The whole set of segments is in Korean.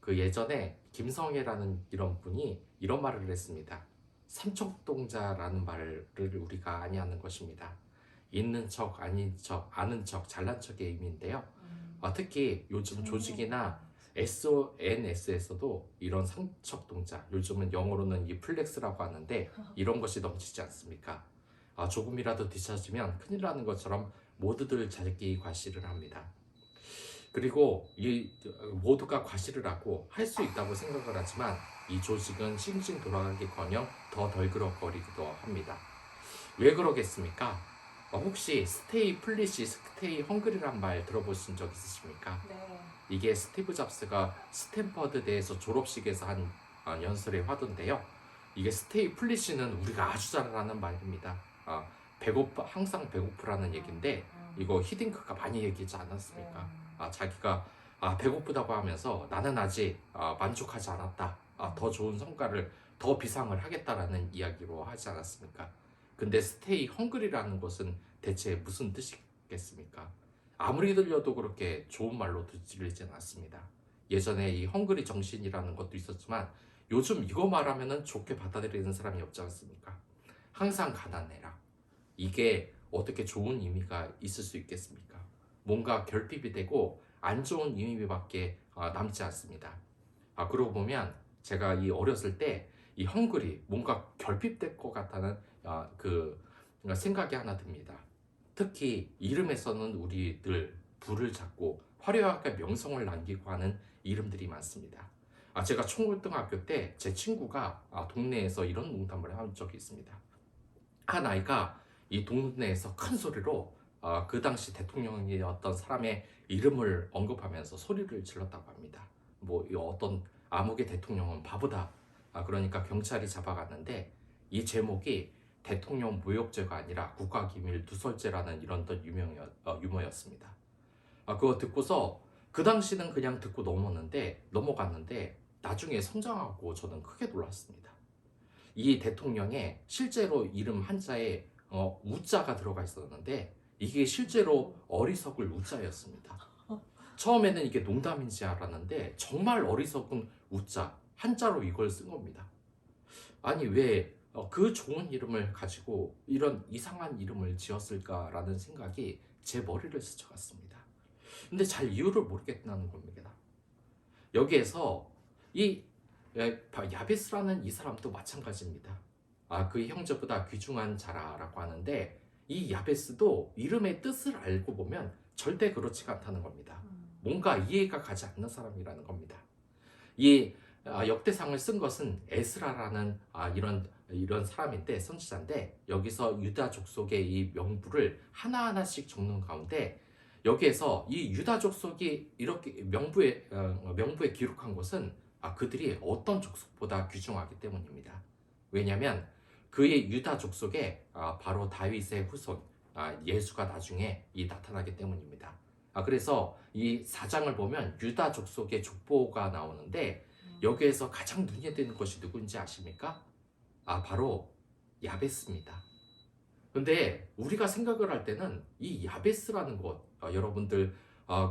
그 예전에 김성애라는 이런 분이 이런 말을 했습니다. 삼척동자라는 말을 우리가 아니하는 것입니다. 있는 척, 아닌 척, 아는 척, 잘난 척의 의미인데요. 특히 요즘 조직이나 SNS에서도 이런 삼척동자, 요즘은 영어로는 이 플렉스라고 하는데 이런 것이 넘치지 않습니까? 조금이라도 뒤처지면 큰일 나는 것처럼 모두들 자기 과시를 합니다. 그리고 이 모두가 과시를 하고 할 수 있다고 생각을 하지만 이 조직은 싱싱 돌아가기커녕 더 덜그럭거리기도 합니다. 왜 그러겠습니까? 혹시 스테이 플리시, 스테이 헝그리란 말 들어보신 적 있으십니까? 네. 이게 스티브 잡스가 스탠퍼드대에서 졸업식에서 한 연설의 화두인데요. 이게 스테이 플리시는 우리가 아주 잘 아는 말입니다. 배고파, 항상 배고프라는 얘기인데 이거 히딩크가 많이 얘기하지 않았습니까? 자기가 배고프다고 하면서 나는 아직 만족하지 않았다. 더 좋은 성과를, 더 비상을 하겠다라는 이야기로 하지 않았습니까? 근데 스테이 헝그리라는 것은 대체 무슨 뜻이겠습니까? 아무리 들려도 그렇게 좋은 말로 들리진 않습니다. 예전에 이 헝그리 정신이라는 것도 있었지만 요즘 이거 말하면은 좋게 받아들이는 사람이 없지 않습니까? 항상 가난해라. 이게 어떻게 좋은 의미가 있을 수 있겠습니까? 뭔가 결핍이 되고 안 좋은 의미밖에 남지 않습니다. 그러고 보면 제가 이 어렸을 때 이 헝그리 뭔가 결핍될 것 같다는 그 생각이 하나 듭니다. 특히 이름에서는 우리들 불을 잡고 화려하게 명성을 남기고 하는 이름들이 많습니다. 제가 초등학교 때 제 친구가 동네에서 이런 농담을 한 적이 있습니다. 한 아이가 이 동네에서 큰 소리로 그 당시 대통령이었던 사람의 이름을 언급하면서 소리를 질렀다고 합니다. 뭐 이 어떤 암흑의 대통령은 바보다. 그러니까 경찰이 잡아갔는데 이 제목이 대통령 모욕죄가 아니라 국가기밀 누설죄라는 이런 유머였습니다. 그거 듣고서 그 당시는 그냥 듣고 넘어갔는데 나중에 성장하고 저는 크게 놀랐습니다. 이 대통령의 실제로 이름 한자에 우자가 들어가 있었는데 이게 실제로 어리석을 우자였습니다. 처음에는 이게 농담인지 알았는데 정말 어리석은 우자 한자로 이걸 쓴 겁니다. 아니 왜 그 좋은 이름을 가지고 이런 이상한 이름을 지었을까라는 생각이 제 머리를 스쳐갔습니다. 근데 잘 이유를 모르겠다는 겁니다. 여기에서 이 야베스라는 이 사람도 마찬가지입니다. 그 형제보다 귀중한 자라라고 하는데 이 야베스도 이름의 뜻을 알고 보면 절대 그렇지가 않다는 겁니다. 뭔가 이해가 가지 않는 사람이라는 겁니다. 이 역대상을 쓴 것은 에스라라는 이런 사람인데 선지자인데 여기서 유다 족속의 이 명부를 하나하나씩 적는 가운데 여기에서 이 유다 족속이 이렇게 명부에 기록한 것은 그들이 어떤 족속보다 귀중하기 때문입니다. 왜냐하면 그의 유다 족속에 바로 다윗의 후손 예수가 나중에 나타나기 때문입니다. 그래서 이 4장을 보면 유다 족속의 족보가 나오는데 여기에서 가장 눈에 띄는 것이 누구인지 아십니까? 바로 야베스입니다. 근데 우리가 생각을 할 때는 이 야베스라는 것 여러분들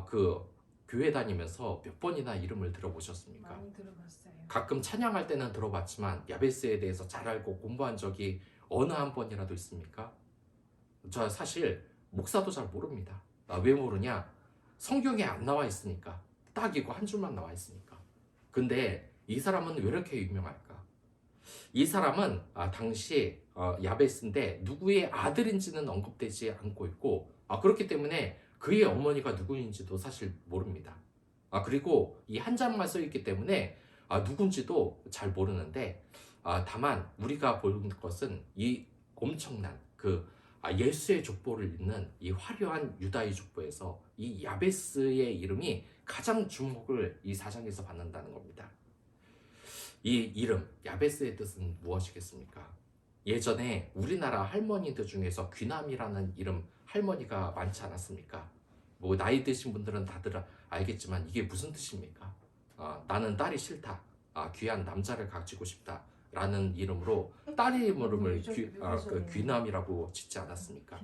그 교회 다니면서 몇 번이나 이름을 들어보셨습니까? 많이 들어봤어요. 가끔 찬양할 때는 들어봤지만 야베스에 대해서 잘 알고 공부한 적이 어느 한 번이라도 있습니까? 저 사실 목사도 잘 모릅니다. 왜 모르냐? 성경에 안 나와 있으니까. 딱 이거 한 줄만 나와 있으니까. 근데 이 사람은 왜 이렇게 유명할까? 이 사람은 당시 야베스인데 누구의 아들인지는 언급되지 않고 있고 그렇기 때문에 그의 어머니가 누구인지도 사실 모릅니다. 그리고 이 한 장만 써 있기 때문에 누군지도 잘 모르는데 다만 우리가 보는 것은 이 엄청난 예수의 족보를 잇는 이 화려한 유다의 족보에서 이 야베스의 이름이 가장 주목을 이 사장에서 받는다는 겁니다. 이 이름 야베스의 뜻은 무엇이겠습니까? 예전에 우리나라 할머니들 중에서 귀남이라는 이름 할머니가 많지 않았습니까? 뭐 나이 드신 분들은 다들 알겠지만 이게 무슨 뜻입니까? 나는 딸이 싫다. 귀한 남자를 가지고 싶다. 라는 이름으로 딸 이름을 귀남이라고 짓지 않았습니까?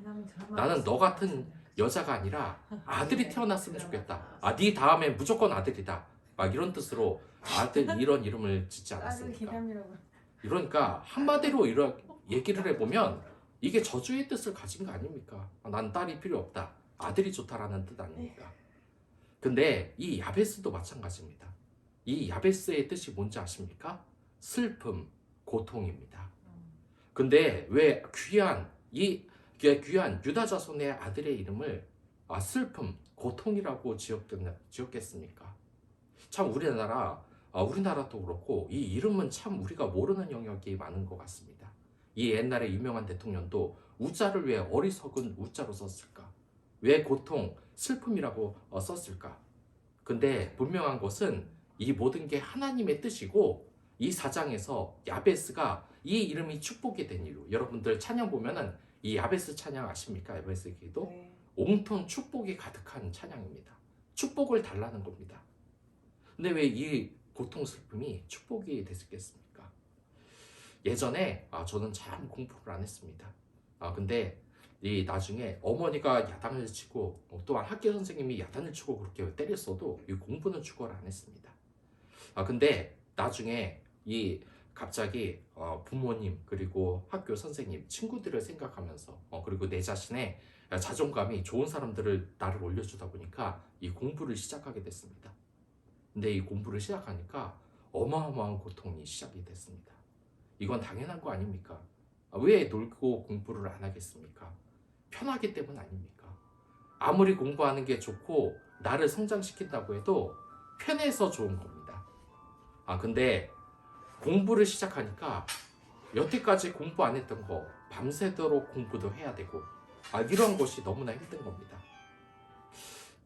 나는 너 같은 여자가 아니라 아들이 태어났으면 좋겠다. 네 다음에 무조건 아들이다. 막 이런 뜻으로 아들 이런 이름을 짓지 딸을 않았습니까? 기남이라고. 그러니까 한마디로 이런 얘기를 해보면 이게 저주의 뜻을 가진 거 아닙니까? 난 딸이 필요 없다. 아들이 좋다라는 뜻 아닙니까? 근데 이 야베스도 마찬가지입니다. 이 야베스의 뜻이 뭔지 아십니까? 슬픔, 고통입니다. 근데 왜 귀한 유다 자손의 아들의 이름을 슬픔, 고통이라고 지었겠습니까? 참 우리나라도 그렇고 이 이름은 참 우리가 모르는 영역이 많은 것 같습니다. 이 옛날에 유명한 대통령도 우자를 왜 어리석은 우자로 썼을까? 왜 고통, 슬픔이라고 썼을까? 근데 분명한 것은 이 모든 게 하나님의 뜻이고 이 사장에서 야베스가 이 이름이 축복이 된 이유. 여러분들 찬양 보면은 이 야베스 찬양 아십니까? 야베스 기도 네. 온통 축복이 가득한 찬양입니다. 축복을 달라는 겁니다. 근데 왜 이 고통 슬픔이 축복이 됐겠습니까? 예전에 저는 참 공부를 안 했습니다. 근데 이 나중에 어머니가 야단을 치고 또한 학교 선생님이 야단을 치고 그렇게 때렸어도 이 공부는 죽어라 안 했습니다. 근데 나중에 이 갑자기 부모님 그리고 학교 선생님 친구들을 생각하면서 그리고 내 자신의 자존감이 좋은 사람들을 나를 올려주다 보니까 이 공부를 시작하게 됐습니다. 근데 이 공부를 시작하니까 어마어마한 고통이 시작이 됐습니다. 이건 당연한 거 아닙니까? 왜 놀고 공부를 안 하겠습니까? 편하기 때문 아닙니까? 아무리 공부하는 게 좋고 나를 성장시킨다고 해도 편해서 좋은 겁니다. 근데 공부를 시작하니까 여태까지 공부 안 했던 거 밤새도록 공부도 해야 되고 이런 것이 너무나 힘든 겁니다.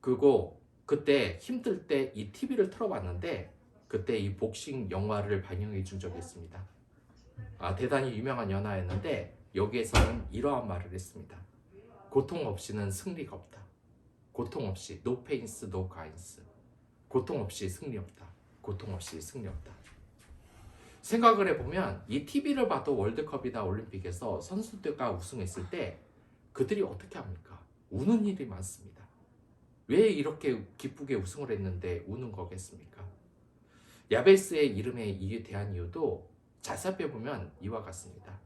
그리고 그때 힘들 때 이 TV를 틀어봤는데 그때 이 복싱 영화를 방영해 준 적이 있습니다. 대단히 유명한 영화였는데 여기에서는 이러한 말을 했습니다. 고통 없이는 승리가 없다. 고통 없이 no pains, no gains. 고통 없이 승리 없다. 고통 없이 승리 없다. 생각을 해보면 이 TV를 봐도 월드컵이나 올림픽에서 선수들과 우승했을 때 그들이 어떻게 합니까? 우는 일이 많습니다. 왜 이렇게 기쁘게 우승을 했는데 우는 거겠습니까? 야베스의 이름에 대한 이유도 잘 살펴보면 이와 같습니다.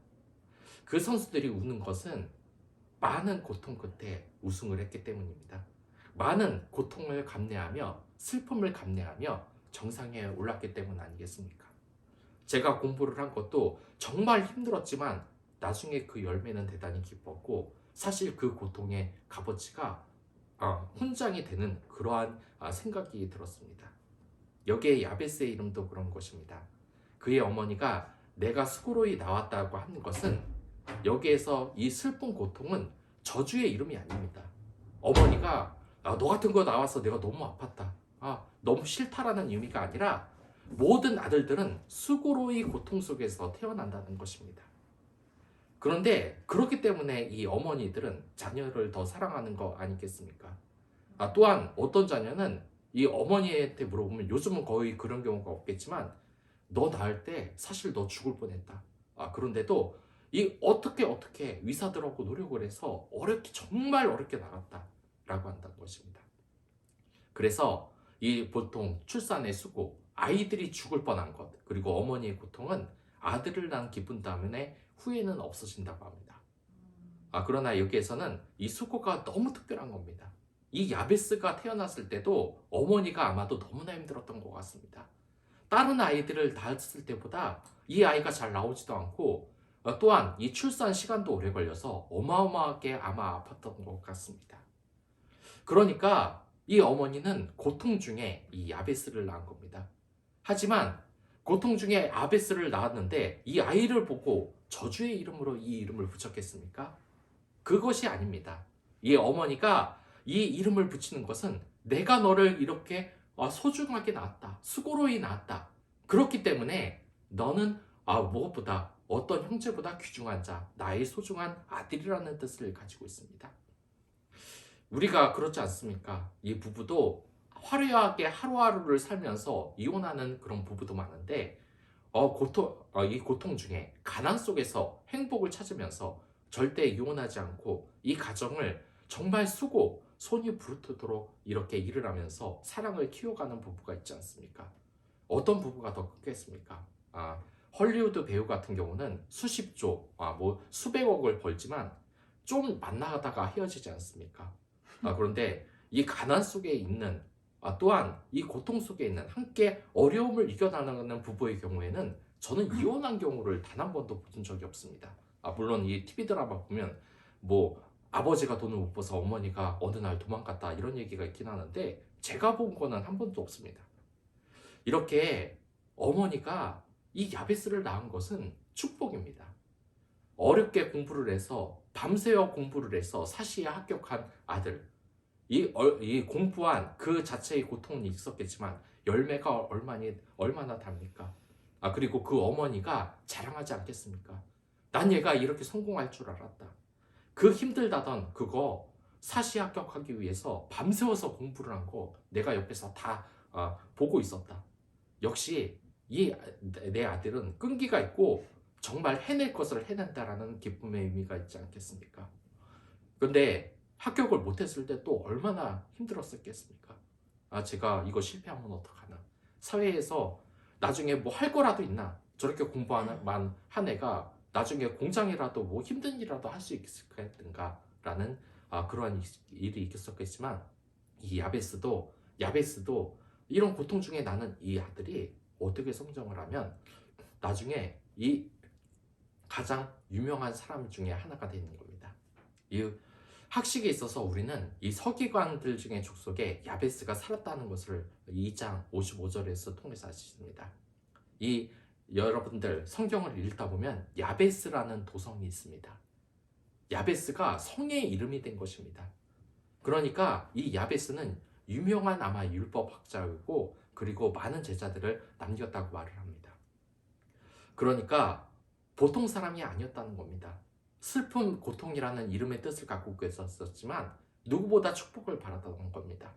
그 선수들이 우는 것은 많은 고통 끝에 우승을 했기 때문입니다. 많은 고통을 감내하며 슬픔을 감내하며 정상에 올랐기 때문 아니겠습니까? 제가 공부를 한 것도 정말 힘들었지만 나중에 그 열매는 대단히 기뻤고 사실 그 고통의 값어치가 훈장이 되는 그러한 생각이 들었습니다. 여기에 야베스의 이름도 그런 것입니다. 그의 어머니가 내가 수고로이 나왔다고 하는 것은 여기에서 이 슬픈 고통은 저주의 이름이 아닙니다. 어머니가 너 같은 거 나와서 내가 너무 아팠다. 너무 싫다라는 의미가 아니라 모든 아들들은 수고로이 고통 속에서 태어난다는 것입니다. 그런데 그렇기 때문에 이 어머니들은 자녀를 더 사랑하는 거 아니겠습니까? 또한 어떤 자녀는 이 어머니한테 물어보면 요즘은 거의 그런 경우가 없겠지만 너 낳을 때 사실 너 죽을 뻔했다. 그런데도 이 어떻게 의사들하고 노력을 해서 정말 어렵게 낳았다 라고 한다는 것입니다. 그래서 이 보통 출산의 수고, 아이들이 죽을 뻔한 것, 그리고 어머니의 고통은 아들을 낳은 기쁜 다음에 후회는 없어진다고 합니다. 그러나 여기에서는 이 수고가 너무 특별한 겁니다. 이 야베스가 태어났을 때도 어머니가 아마도 너무나 힘들었던 것 같습니다. 다른 아이들을 낳았을 때보다 이 아이가 잘 나오지도 않고 또한 이 출산 시간도 오래 걸려서 어마어마하게 아마 아팠던 것 같습니다. 그러니까 이 어머니는 고통 중에 이 야베스를 낳은 겁니다. 하지만 고통 중에 야베스를 낳았는데 이 아이를 보고 저주의 이름으로 이 이름을 붙였겠습니까? 그것이 아닙니다. 이 어머니가 이 이름을 붙이는 것은 내가 너를 이렇게 소중하게 낳았다. 수고로이 낳았다. 그렇기 때문에 너는 무엇보다 어떤 형제보다 귀중한 자, 나의 소중한 아들이라는 뜻을 가지고 있습니다. 우리가 그렇지 않습니까? 이 부부도 화려하게 하루하루를 살면서 이혼하는 그런 부부도 많은데 이 고통 중에 가난 속에서 행복을 찾으면서 절대 이혼하지 않고 이 가정을 정말 손이 부르트도록 이렇게 일을 하면서 사랑을 키워가는 부부가 있지 않습니까? 어떤 부부가 더 크겠습니까? 헐리우드 배우 같은 경우는 수십조, 뭐 수백억을 벌지만 좀 만나다가 헤어지지 않습니까? 그런데 이 가난 속에 있는, 또한 이 고통 속에 있는 함께 어려움을 이겨나가는 부부의 경우에는 저는 이혼한 경우를 단 한 번도 본 적이 없습니다. 물론 이 TV 드라마 보면 뭐 아버지가 돈을 못 벌어서 어머니가 어느 날 도망갔다 이런 얘기가 있긴 하는데 제가 본 거는 한 번도 없습니다. 이렇게 어머니가 이 야베스를 낳은 것은 축복입니다. 어렵게 공부를 해서 밤새워 공부를 해서 사시에 합격한 아들, 이 공부한 그 자체의 고통은 있었겠지만 열매가 얼마나 답니까? 그리고 그 어머니가 자랑하지 않겠습니까? 난 얘가 이렇게 성공할 줄 알았다. 그 힘들다던 그거 사시 합격하기 위해서 밤새워서 공부를 한 거 내가 옆에서 다 보고 있었다. 역시 내 아들은 끈기가 있고 정말 해낼 것을 해낸다라는 기쁨의 의미가 있지 않겠습니까? 근데 합격을 못했을 때 또 얼마나 힘들었었겠습니까? 제가 이거 실패하면 어떡하나? 사회에서 나중에 뭐 할 거라도 있나? 저렇게 공부하는 한 애가 나중에 공장이라도 뭐 힘든 일이라도 할 수 있을까?라는 그러한 일이 있었겠지만 이 야베스도 이런 고통 중에 나는 이 아들이 어떻게 성장을 하면 나중에 이 가장 유명한 사람 중에 하나가 되는 겁니다. 이 학식에 있어서 우리는 이 서기관들 중에 족속에 야베스가 살았다는 것을 2장 55절에서 통해서 아십니다. 이 여러분들 성경을 읽다 보면 야베스라는 도성이 있습니다. 야베스가 성의 이름이 된 것입니다. 그러니까 이 야베스는 유명한 아마 율법학자이고 그리고 많은 제자들을 남겼다고 말을 합니다. 그러니까 보통 사람이 아니었다는 겁니다. 슬픔, 고통이라는 이름의 뜻을 갖고 있었지만 누구보다 축복을 받았다는 겁니다.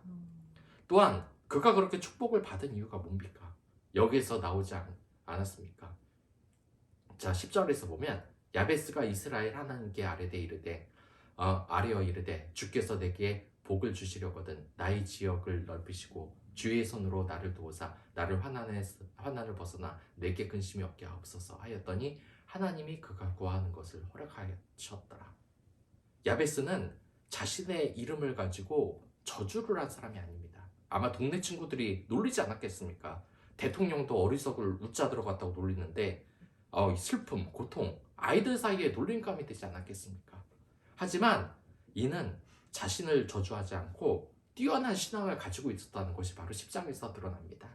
또한 그가 그렇게 축복을 받은 이유가 뭡니까? 여기에서 나오지 않았습니까? 자, 10절에서 보면 야베스가 이스라엘 하나님께 아뢰어 이르되 주께서 내게 복을 주시려거든 나의 지역을 넓히시고 주의 손으로 나를 도우사 나를 환난을 벗어나 내게 근심이 없게 하옵소서 하였더니 하나님이 그가 구하는 것을 허락하셨더라. 야베스는 자신의 이름을 가지고 저주를 한 사람이 아닙니다. 아마 동네 친구들이 놀리지 않았겠습니까? 대통령도 어리석을 웃자 들어갔다고 놀리는데 슬픔, 고통, 아이들 사이에 놀림감이 되지 않았겠습니까? 하지만 이는 자신을 저주하지 않고 뛰어난 신앙을 가지고 있었다는 것이 바로 10장에서 드러납니다.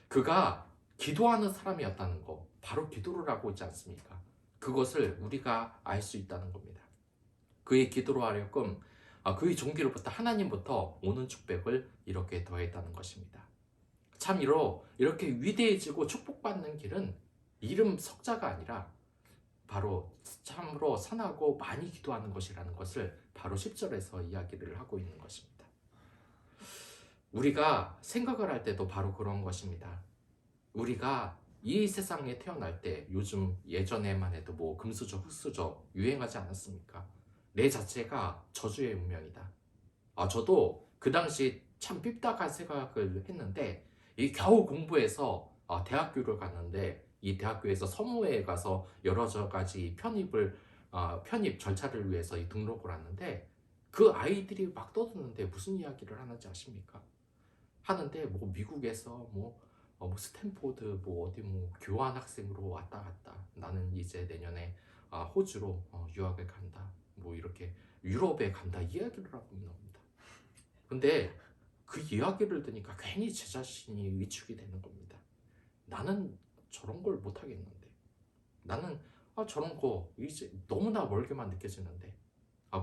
그가 기도하는 사람이었다는 거, 바로 기도를 하고 있지 않습니까? 그것을 우리가 알 수 있다는 겁니다. 그의 기도로 하여금 그의 종기로부터 하나님부터 오는 축복을 이렇게 더했다는 것입니다. 참으로 이렇게 위대해지고 축복받는 길은 이름 석자가 아니라 바로 참으로 선하고 많이 기도하는 것이라는 것을 바로 10절에서 이야기를 하고 있는 것입니다. 우리가 생각을 할 때도 바로 그런 것입니다. 우리가 이 세상에 태어날 때 요즘 예전에만 해도 뭐 금수저, 흙수저 유행하지 않았습니까? 내 자체가 저주의 운명이다. 저도 그 당시 참 삐딱한 생각을 했는데 이 겨우 공부해서 대학교를 갔는데 이 대학교에서 서무회에 가서 여러 가지 편입 절차를 위해서 이 등록을 하는데 그 아이들이 막 떠드는데 무슨 이야기를 하는지 아십니까? 하는데 뭐 미국에서 뭐 스탠포드 뭐 어디 뭐 교환 학생으로 왔다 갔다 나는 이제 내년에 호주로 유학을 간다 뭐 이렇게 유럽에 간다 이야기를 하고 있는 겁니다. 근데 그 이야기를 들으니까 괜히 제 자신이 위축이 되는 겁니다. 나는 저런 걸 못하겠는데 나는 저런 거 이제 너무나 멀게만 느껴지는데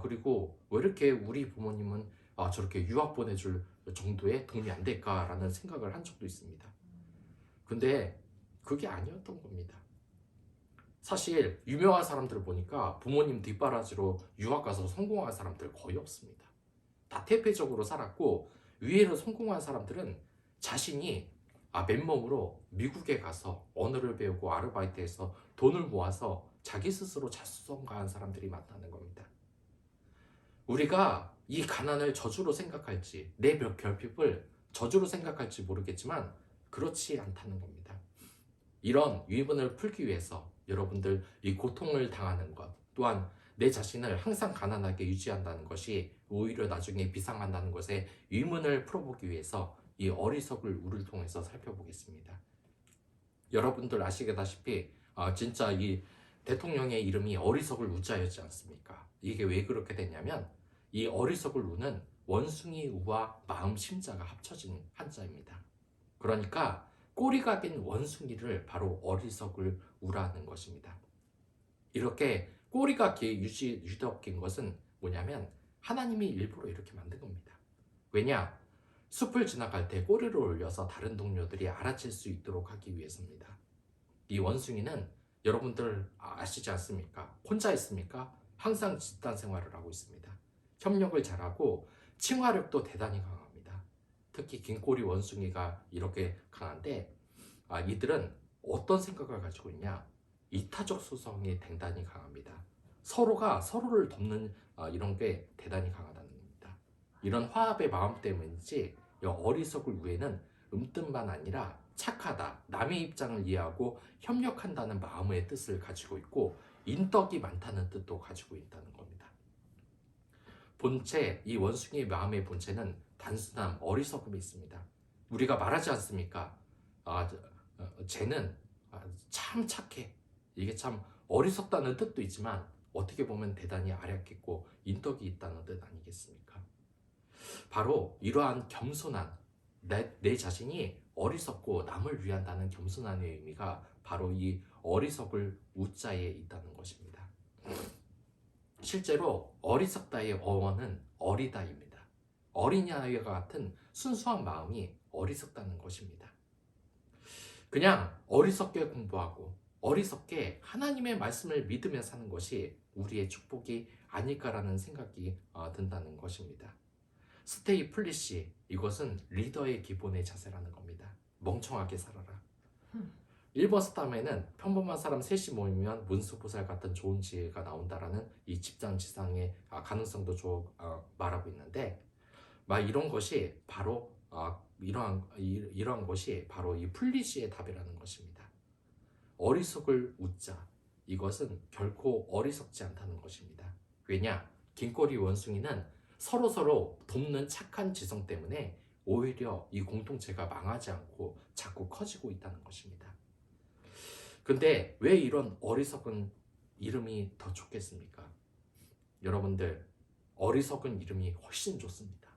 그리고 왜 이렇게 우리 부모님은 저렇게 유학 보내줄 정도의 도움이 안 될까라는 생각을 한 적도 있습니다. 근데 그게 아니었던 겁니다. 사실 유명한 사람들을 보니까 부모님 뒷바라지로 유학 가서 성공한 사람들 거의 없습니다. 다 태폐적으로 살았고 위에서 성공한 사람들은 자신이 맨몸으로 미국에 가서 언어를 배우고 아르바이트해서 돈을 모아서 자기 스스로 자수성가한 사람들이 많다는 겁니다. 우리가 이 가난을 저주로 생각할지, 내 결핍을 저주로 생각할지 모르겠지만 그렇지 않다는 겁니다. 이런 위분을 풀기 위해서 여러분들 이 고통을 당하는 것, 또한 내 자신을 항상 가난하게 유지한다는 것이 오히려 나중에 비상한다는 것에 의문을 풀어보기 위해서 이 어리석을 우를 통해서 살펴보겠습니다. 여러분들 아시다시피 진짜 이 대통령의 이름이 어리석을 우자였지 않습니까? 이게 왜 그렇게 됐냐면 이 어리석을 우는 원숭이 우와 마음 심자가 합쳐진 한자입니다. 그러니까 꼬리가 긴 원숭이를 바로 어리석을 우라는 것입니다. 이렇게 꼬리가 유독 긴 것은 뭐냐면 하나님이 일부러 이렇게 만든 겁니다. 왜냐? 숲을 지나갈 때 꼬리를 올려서 다른 동료들이 알아챌 수 있도록 하기 위해서입니다. 이 원숭이는 여러분들 아시지 않습니까? 혼자 있습니까? 항상 집단 생활을 하고 있습니다. 협력을 잘하고 친화력도 대단히 강합니다. 특히 긴 꼬리 원숭이가 이렇게 강한데 이들은 어떤 생각을 가지고 있냐? 이타적 소성이 대단히 강합니다. 서로가 서로를 돕는 이런 게 대단히 강하다는 겁니다. 이런 화합의 마음 때문인지 어리석을 우에는 음뜻만 아니라 착하다, 남의 입장을 이해하고 협력한다는 마음의 뜻을 가지고 있고 인덕이 많다는 뜻도 가지고 있다는 겁니다. 본체, 이 원숭이의 마음의 본체는 단순한 어리석음이 있습니다. 우리가 말하지 않습니까? 쟤는 참 착해. 이게 참 어리석다는 뜻도 있지만 어떻게 보면 대단히 아량했고 인덕이 있다는 뜻 아니겠습니까? 바로 이러한 겸손한 내 자신이 어리석고 남을 위한다는 겸손함의 의미가 바로 이 어리석을 우자에 있다는 것입니다. 실제로 어리석다의 어원은 어리다입니다. 어린아이와 같은 순수한 마음이 어리석다는 것입니다. 그냥 어리석게 공부하고 어리석게 하나님의 말씀을 믿으며 사는 것이 우리의 축복이 아닐까라는 생각이 든다는 것입니다. 스테이 플리시, 이것은 리더의 기본의 자세라는 겁니다. 멍청하게 살아라. 1번 스탐에는 평범한 사람 셋이 모이면 문수보살 같은 좋은 지혜가 나온다라는 이 집단 지상의 가능성도 말하고 있는데 이런 것이 바로 이러한 것이 바로 이 플리시의 답이라는 것입니다. 어리석을 웃자, 이것은 결코 어리석지 않다는 것입니다. 왜냐? 긴꼬리 원숭이는 서로 돕는 착한 지성 때문에 오히려 이 공동체가 망하지 않고 자꾸 커지고 있다는 것입니다. 근데 왜 이런 어리석은 이름이 더 좋겠습니까? 여러분들, 어리석은 이름이 훨씬 좋습니다.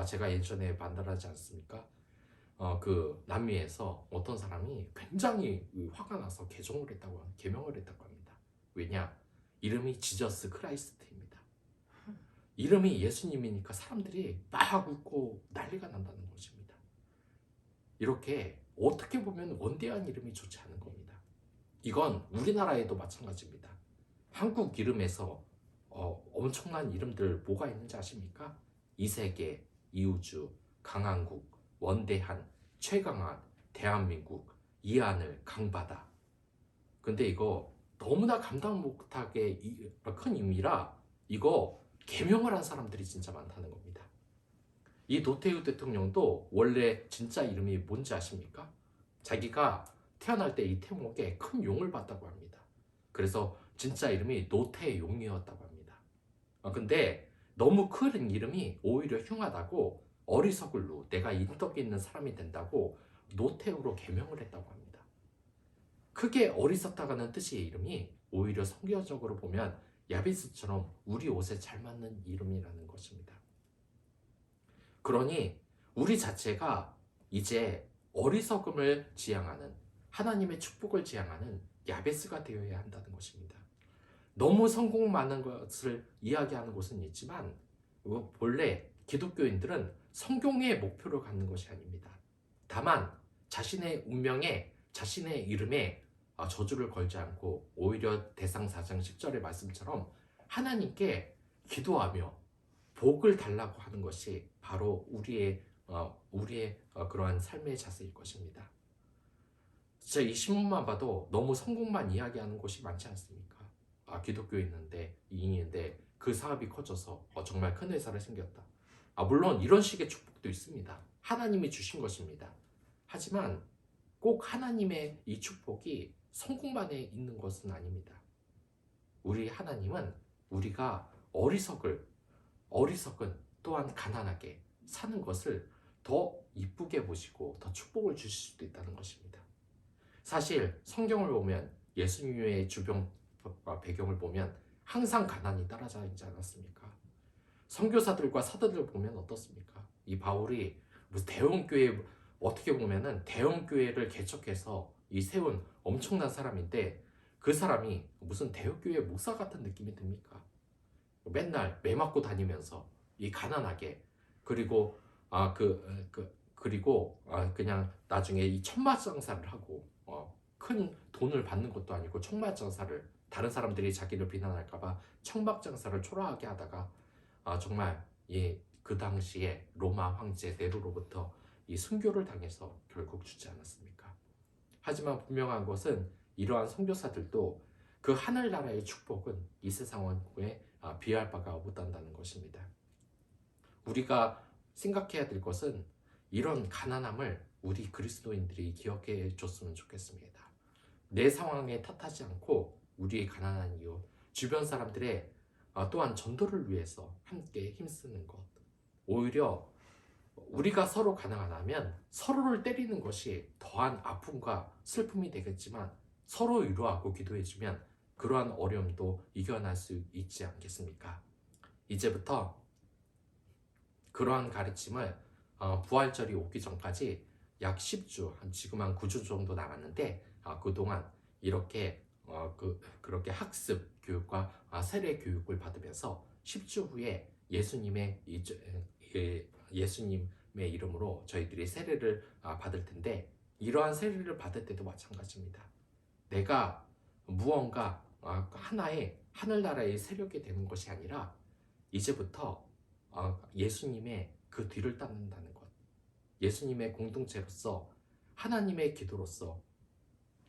제가 예전에 만들하지 않습니까? 그 남미에서 어떤 사람이 굉장히 화가 나서 개명을 했다고 합니다. 왜냐? 이름이 지저스 크라이스트입니다. 이름이 예수님이니까 사람들이 막 웃고 난리가 난다는 것입니다. 이렇게 어떻게 보면 원대한 이름이 좋지 않은 겁니다. 이건 우리나라에도 마찬가지입니다. 한국 이름에서 엄청난 이름들 뭐가 있는지 아십니까? 이세계, 이우주, 강한국, 원대한, 최강한, 대한민국, 이하늘, 강바다. 근데 이거 너무나 감당 못하게 큰 의미라 이거 개명을 한 사람들이 진짜 많다는 겁니다. 이 노태우 대통령도 원래 진짜 이름이 뭔지 아십니까? 자기가 태어날 때 이 태몽에 큰 용을 봤다고 합니다. 그래서 진짜 이름이 노태용이었다고 합니다. 근데 너무 큰 이름이 오히려 흉하다고 어리석을로 내가 인덕이 있는 사람이 된다고 노태우로 개명을 했다고 합니다. 크게 어리석다가는 뜻의 이름이 오히려 성경적으로 보면 야베스처럼 우리 옷에 잘 맞는 이름이라는 것입니다. 그러니 우리 자체가 이제 어리석음을 지향하는 하나님의 축복을 지향하는 야베스가 되어야 한다는 것입니다. 너무 성공 많은 것을 이야기하는 곳은 있지만 본래 기독교인들은 성공의 목표를 갖는 것이 아닙니다. 다만 자신의 운명에 자신의 이름에 저주를 걸지 않고 오히려 대상 4장 10절의 말씀처럼 하나님께 기도하며 복을 달라고 하는 것이 바로 우리의 그러한 삶의 자세일 것입니다. 진짜 이 신문만 봐도 너무 성공만 이야기하는 곳이 많지 않습니까? 기독교인인데 그 사업이 커져서 정말 큰 회사를 생겼다. 물론 이런 식의 축복도 있습니다. 하나님이 주신 것입니다. 하지만 꼭 하나님의 이 축복이 성공만에 있는 것은 아닙니다. 우리 하나님은 우리가 어리석은 또한 가난하게 사는 것을 더 이쁘게 보시고 더 축복을 주실 수도 있다는 것입니다. 사실 성경을 보면 예수님의 주변과 배경을 보면 항상 가난이 따라져 있지 않았습니까? 선교사들과 사도들을 보면 어떻습니까? 이 바울이 무슨 대형교회, 어떻게 보면은 대형교회를 개척해서 이 세운 엄청난 사람인데, 그 사람이 무슨 대형교회 목사 같은 느낌이 듭니까? 맨날 매 맞고 다니면서 이 가난하게, 그리고 그냥 나중에 이 천마장사를 하고 큰 돈을 받는 것도 아니고 천마장사를, 다른 사람들이 자기를 비난할까봐 천막장사를 초라하게 하다가 정말 그 당시에 로마 황제 네로로부터 이 순교를 당해서 결국 죽지 않았습니까? 하지만 분명한 것은 이러한 선교사들도 그 하늘나라의 축복은 이 세상 왕국에 비할 바가 없다는 것입니다. 우리가 생각해야 될 것은 이런 가난함을 우리 그리스도인들이 기억해 줬으면 좋겠습니다. 내 상황에 탓하지 않고 우리의 가난한 이유, 주변 사람들의 또한 전도를 위해서 함께 힘쓰는 것. 오히려 우리가 서로 가난하면 서로를 때리는 것이 더한 아픔과 슬픔이 되겠지만, 서로 위로하고 기도해주면 그러한 어려움도 이겨낼 수 있지 않겠습니까? 이제부터 그러한 가르침을 부활절이 오기 전까지 약 10주, 지금 한 9주 정도 남았는데 그동안 이렇게 그렇게 학습 교육과 세례 교육을 받으면서 10주 후에 예수님의 이름으로 저희들이 세례를 받을 텐데, 이러한 세례를 받을 때도 마찬가지입니다. 내가 무언가 하나의 하늘나라의 세력이 되는 것이 아니라 이제부터 예수님의 그 뒤를 따른다는 것, 예수님의 공동체로서 하나님의 기도로서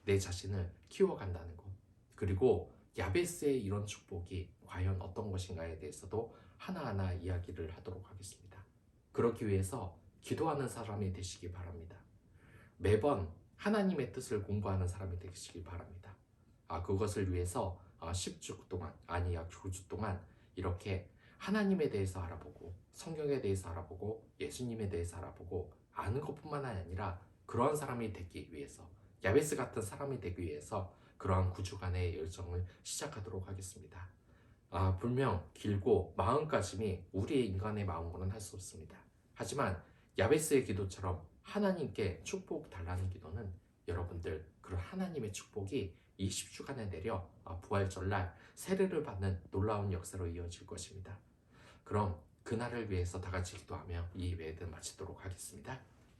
내 자신을 키워간다는 것, 그리고 야베스의 이런 축복이 과연 어떤 것인가에 대해서도 하나하나 이야기를 하도록 하겠습니다. 그러기 위해서 기도하는 사람이 되시기 바랍니다. 매번 하나님의 뜻을 공부하는 사람이 되시기 바랍니다. 그것을 위해서 10주 동안, 아니 약 9주 동안 이렇게 하나님에 대해서 알아보고, 성경에 대해서 알아보고, 예수님에 대해서 알아보고, 아는 것뿐만 아니라 그러한 사람이 되기 위해서, 야베스 같은 사람이 되기 위해서 그러한 9주간의 열정을 시작하도록 하겠습니다. 분명 길고 마음가짐이 우리의 인간의 마음으로는 할 수 없습니다. 하지만 야베스의 기도처럼 하나님께 축복 달라는 기도는 여러분들 그런 하나님의 축복이 이 10주간에 내려 부활절날 세례를 받는 놀라운 역사로 이어질 것입니다. 그럼 그날을 위해서 다 같이 기도하며 이 예배를 마치도록 하겠습니다.